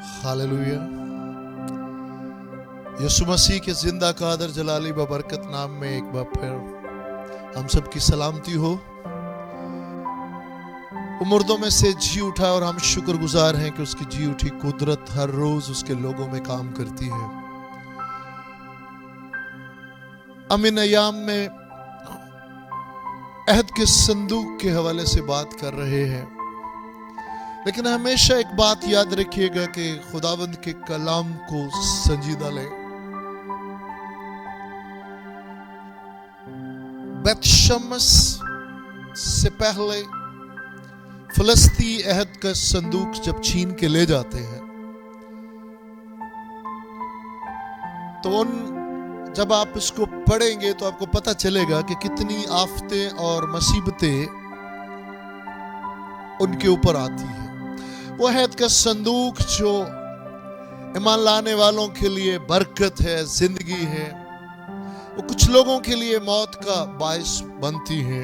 Hallelujah. यीशु मसीह के जिंदा कादर जलाली बबरकत नाम में एक बार फिर हम सबकी सलामती हो। वो मुर्दों में से जी उठा और हम शुक्रगुजार हैं कि उसकी जी उठी कुदरत हर रोज उसके लोगों में काम करती है। हम इन अयाम में अहद के संदूक के हवाले से बात कर रहे हैं, लेकिन हमेशा एक बात याद रखिएगा कि खुदावंद के कलाम को संजीदा लें। बेतशम्मस से पहले फिलिस्ती अहद का संदूक जब छीन के ले जाते हैं तो जब आप इसको पढ़ेंगे तो आपको पता चलेगा कि कितनी आफतें और मुसीबतें उनके ऊपर आती हैं। वो अहद का संदूक जो ईमान लाने वालों के लिए बरकत है, जिंदगी है, वो कुछ लोगों के लिए मौत का बायस बनती है।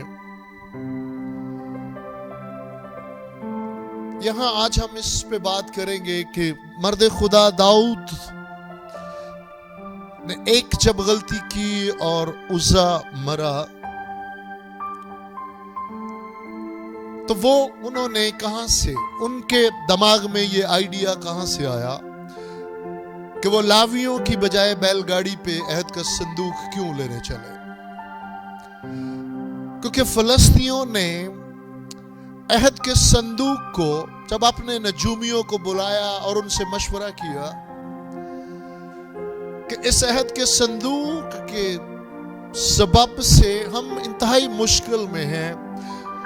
यहां आज हम इस पे बात करेंगे कि मर्द खुदा दाऊद ने एक जब गलती की और उज़ा मरा तो वो उन्होंने कहां से, उनके दिमाग में ये आइडिया कहां से आया कि वो लावियों की बजाय बैलगाड़ी पे अहद का संदूक क्यों लेने चले। क्योंकि फिलिस्तियों ने अहद के संदूक को जब अपने नजूमियों को बुलाया और उनसे मशवरा किया कि इस अहद के संदूक के सबब से हम इंतहाई मुश्किल में हैं,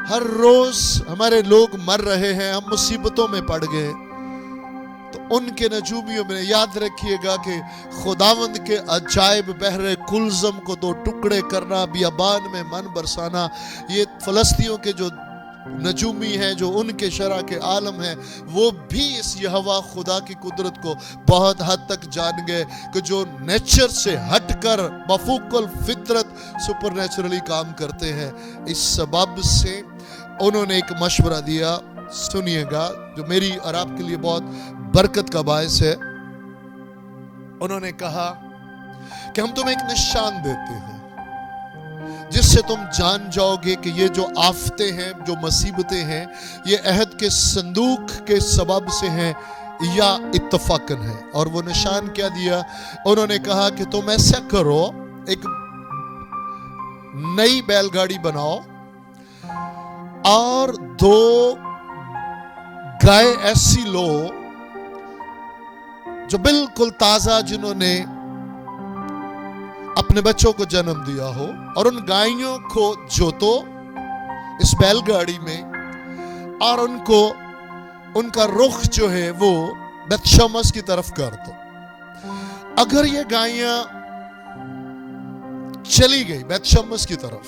हर रोज हमारे लोग मर रहे हैं, हम मुसीबतों में पड़ गए, तो उनके नजूमियों में याद रखिएगा कि खुदावंद के अजायब बहरे कुलज़म को दो टुकड़े करना, बियाबान में मन बरसाना, ये फिलिस्तियों के जो नजूमी हैं, जो उनके शरा के आलम हैं, वो भी इस यहोवा खुदा की कुदरत को बहुत हद तक जान गए कि जो नेचर से हटकर मफूकल फितरत सुपरनेचुरली काम करते हैं। इस सबब से उन्होंने एक मशवरा दिया, सुनिएगा, जो मेरी और आपके लिए बहुत बरकत का बायस है। उन्होंने कहा कि हम तुम्हें एक निशान देते हैं जिससे तुम जान जाओगे कि ये जो आफतें हैं, जो मुसीबतें हैं, ये अहद के संदूक के सबब से हैं या इत्तफाकन है। और वो निशान क्या दिया? उन्होंने कहा कि तुम ऐसा करो, एक नई बैलगाड़ी बनाओ और 2 गाय ऐसी लो जो बिल्कुल ताजा, जिन्होंने अपने बच्चों को जन्म दिया हो, और उन गायों को जोतो इस बैलगाड़ी में और उनको, उनका रुख जो है वो बेतशम्मस की तरफ कर दो। अगर ये गायें चली गई बेतशम्मस की तरफ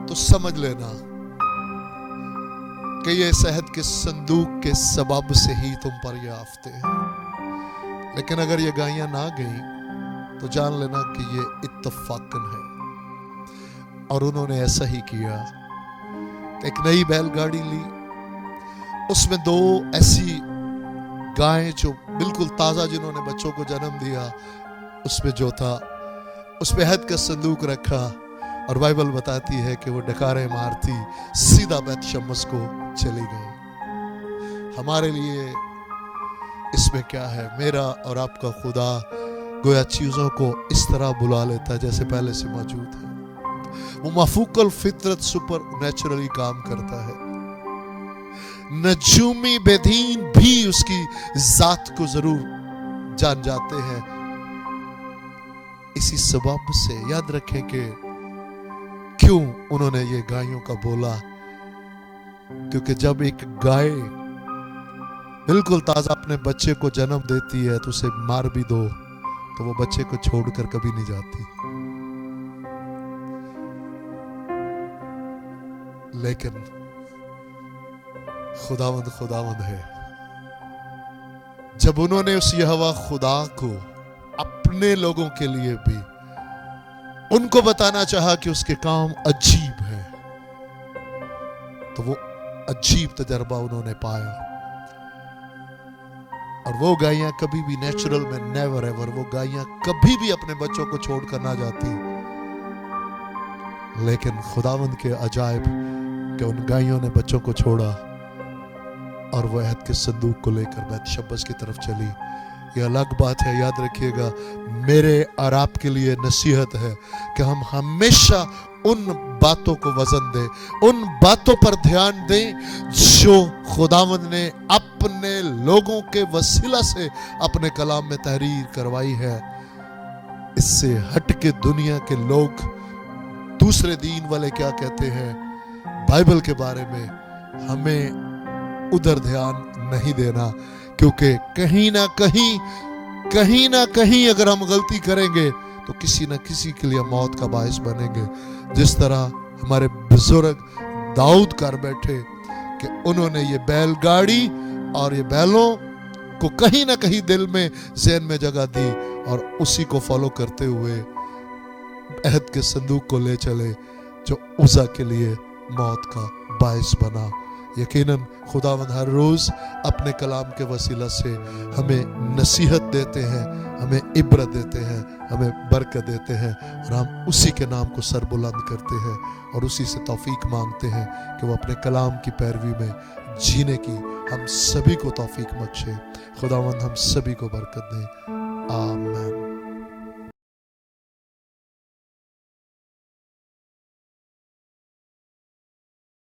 तो समझ लेना कि ये अहद के संदूक के सबब से ही तुम पर ये आफते हैं। लेकिन अगर ये गायें ना गई तो जान लेना कि ये इत्तफाकन है। और उन्होंने ऐसा ही किया कि एक नई बैलगाड़ी ली, उसमें 2 ऐसी गायें जो बिल्कुल ताजा, जिन्होंने बच्चों को जन्म दिया, उसमें जो था, उसमें अहद का संदूक रखा, और बाइबल बताती है कि वो डकारे मारती सीधा बेतशम्मस को चली गई। हमारे लिए इसमें क्या है? मेरा और आपका खुदा गोया चीजों को इस तरह बुला लेता है जैसे पहले से मौजूद है। वो मफूकल फितरत सुपर नेचुरली काम करता है। नजूमी बेदीन भी उसकी जात को जरूर जान जाते हैं। इसी सबब से याद रखें कि क्यों उन्होंने ये गायों का बोला, क्योंकि जब एक गाय बिल्कुल ताजा अपने बच्चे को जन्म देती है तो उसे मार भी दो तो वो बच्चे को छोड़कर कभी नहीं जाती। लेकिन खुदावंद है। जब उन्होंने उस यहोवा खुदा को अपने लोगों के लिए भी उनको बताना चाहा कि उसके काम अजीब है, तो वो अजीब तजर्बा उन्होंने पाया। और वो गायें कभी भी नेचुरल में नेवर एवर, वो गायें कभी भी अपने बच्चों को छोड़कर ना जाती, लेकिन खुदावंद के अजायब कि उन गायों ने बच्चों को छोड़ा और वो अहद के संदूक को लेकर बैत शब्बस की तरफ चली। ये अलग बात है, याद रखिएगा, मेरे और आपके लिए नसीहत है कि हम हमेशा उन बातों को वजन दें, उन बातों पर ध्यान दें जो खुदावंद ने अपने लोगों के वसीला से अपने कलाम में तहरीर करवाई है। इससे हट के दुनिया के लोग, दूसरे दीन वाले क्या कहते हैं बाइबल के बारे में, हमें उधर ध्यान नहीं देना, क्योंकि कहीं ना कहीं अगर हम गलती करेंगे तो किसी न किसी के लिए मौत का बायस बनेंगे। जिस तरह हमारे बुजुर्ग दाऊद कर बैठे कि उन्होंने ये बैलगाड़ी और ये बैलों को कहीं ना कहीं दिल में, ज़हन में जगह दी और उसी को फॉलो करते हुए अहद के संदूक को ले चले, जो उज़ा के लिए मौत का बायस बना। यकीनन खुदावंद हर रोज़ अपने कलाम के वसीला से हमें नसीहत देते हैं, हमें इबरत देते हैं, हमें बरकत देते हैं, और हम उसी के नाम को सरबुलंद करते हैं और उसी से तौफीक मांगते हैं कि वो अपने कलाम की पैरवी में जीने की हम सभी को तौफीक बख्शे। खुदावंद हम सभी को बरकत दे। आमीन।